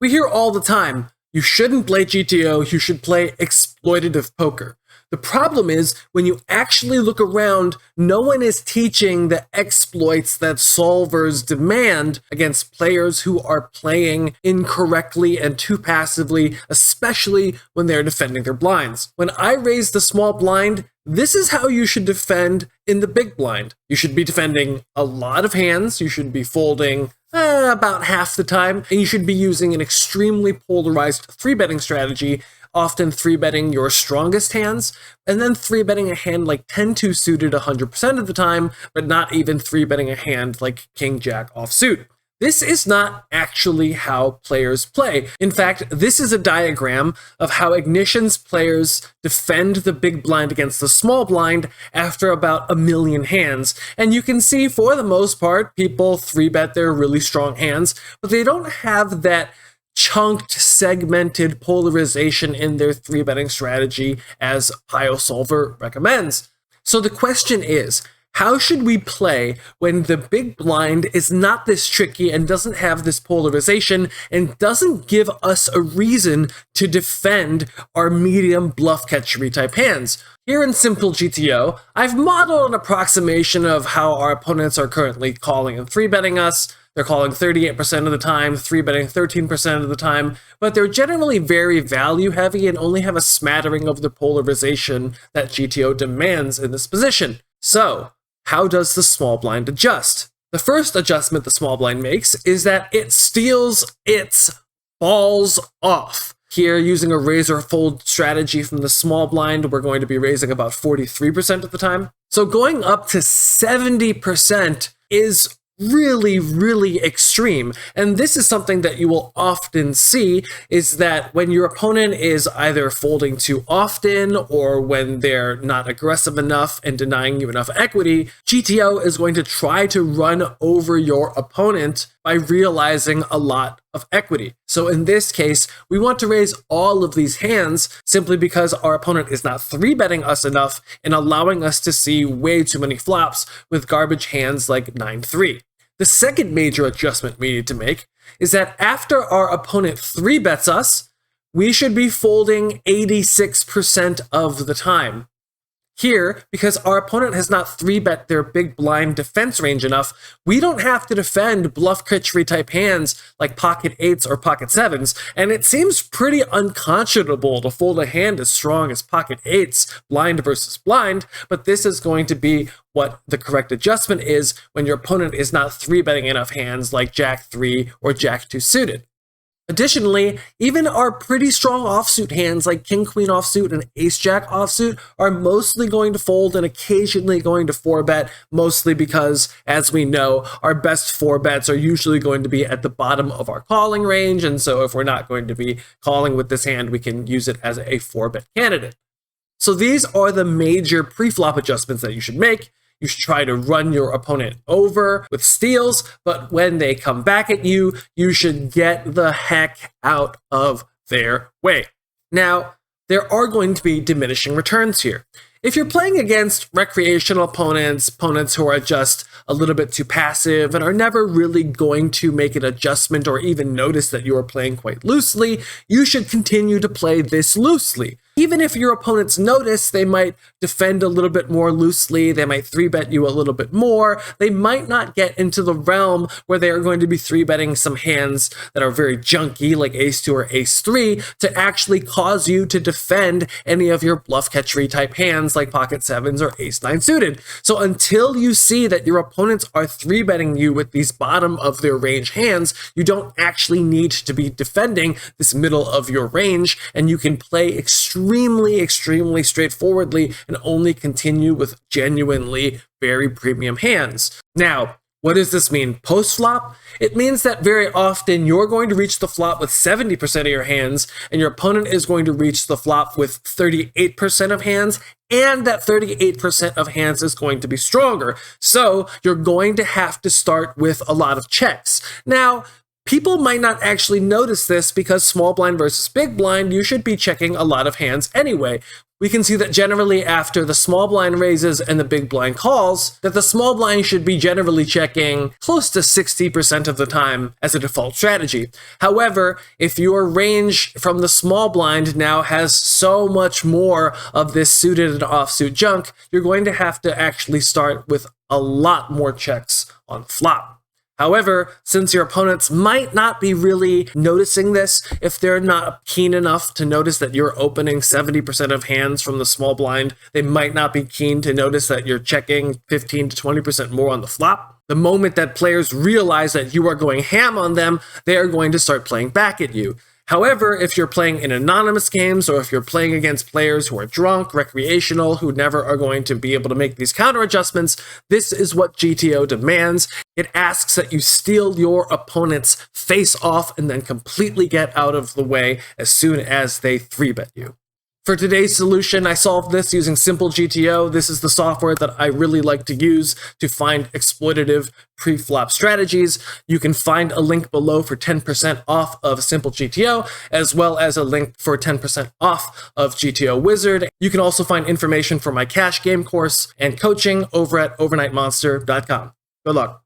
We hear all the time, you shouldn't play GTO, you should play exploitative poker. The problem is, when you actually look around, no one is teaching the exploits that solvers demand against players who are playing incorrectly and too passively, especially when they're defending their blinds. When I raise the small blind, this is how you should defend in the big blind. You should be defending a lot of hands, you should be folding about half the time, and you should be using an extremely polarized 3-betting strategy, often 3-betting your strongest hands, and then 3-betting a hand like 10-2 suited 100% of the time, but not even 3-betting a hand like King-Jack offsuit. This is not actually how players play. In fact, this is a diagram of how Ignition's players defend the big blind against the small blind after about 1 million hands. And you can see, for the most part, people 3-bet their really strong hands, but they don't have that chunked, segmented polarization in their 3-betting strategy as Pile Solver recommends. So the question is, how should we play when the big blind is not this tricky and doesn't have this polarization and doesn't give us a reason to defend our medium bluff catchery type hands? Here in SimpleGTO, I've modeled an approximation of how our opponents are currently calling and 3-betting us. They're calling 38% of the time, 3-betting 13% of the time, but they're generally very value heavy and only have a smattering of the polarization that GTO demands in this position. So, how does the small blind adjust? The first adjustment the small blind makes is that it steals its balls off. Here, using a razor fold strategy from the small blind, we're going to be raising about 43% of the time. So going up to 70% is really extreme, and this is something that you will often see, is that when your opponent is either folding too often or when they're not aggressive enough and denying you enough equity, GTO is going to try to run over your opponent by realizing a lot of equity. So in this case, we want to raise all of these hands simply because our opponent is not 3-betting us enough and allowing us to see way too many flops with garbage hands like 9-3. The second major adjustment we need to make is that after our opponent 3-bets us, we should be folding 86% of the time. Here, because our opponent has not 3-bet their big blind defense range enough, we don't have to defend bluff catchery type hands like pocket 8s or pocket 7s, and it seems pretty unconscionable to fold a hand as strong as pocket 8s, blind versus blind, but this is going to be what the correct adjustment is when your opponent is not 3-betting enough hands like Jack 3 or Jack 2 suited. Additionally, even our pretty strong offsuit hands like King Queen offsuit and Ace Jack offsuit are mostly going to fold and occasionally going to 4-bet, mostly because, as we know, our best 4-bets are usually going to be at the bottom of our calling range, and so if we're not going to be calling with this hand, we can use it as a 4-bet candidate. So these are the major pre-flop adjustments that you should make. You should try to run your opponent over with steals, but when they come back at you, you should get the heck out of their way. Now, there are going to be diminishing returns here. If you're playing against recreational opponents who are just a little bit too passive and are never really going to make an adjustment or even notice that you are playing quite loosely, you should continue to play this loosely. Even if your opponents notice, they might defend a little bit more loosely, they might 3-bet you a little bit more, they might not get into the realm where they are going to be 3-betting some hands that are very junky, like Ace 2 or Ace 3, to actually cause you to defend any of your bluff catchery type hands like Pocket 7s or Ace 9 suited. So until you see that your opponents are 3-betting you with these bottom of their range hands, you don't actually need to be defending this middle of your range, and you can play extremely straightforwardly and only continue with genuinely very premium hands. Now, what does this mean post-flop? It means that very often you're going to reach the flop with 70% of your hands, and your opponent is going to reach the flop with 38% of hands, and that 38% of hands is going to be stronger. So you're going to have to start with a lot of checks. Now, people might not actually notice this because small blind versus big blind, you should be checking a lot of hands anyway. we can see that generally after the small blind raises and the big blind calls, that the small blind should be generally checking close to 60% of the time as a default strategy. However, if your range from the small blind now has so much more of this suited and offsuit junk, you're going to have to actually start with a lot more checks on flop. However, since your opponents might not be really noticing this, if they're not keen enough to notice that you're opening 70% of hands from the small blind, they might not be keen to notice that you're checking 15 to 20% more on the flop. The moment that players realize that you are going ham on them, they are going to start playing back at you. However, if you're playing in anonymous games, or if you're playing against players who are drunk, recreational, who never are going to be able to make these counter adjustments, this is what GTO demands. It asks that you steal your opponent's face off and then completely get out of the way as soon as they 3-bet you. For today's solution, I solved this using SimpleGTO. This is the software that I really like to use to find exploitative pre-flop strategies. You can find a link below for 10% off of SimpleGTO, as well as a link for 10% off of GTO Wizard. You can also find information for my cash game course and coaching over at overnightmonster.com. Good luck.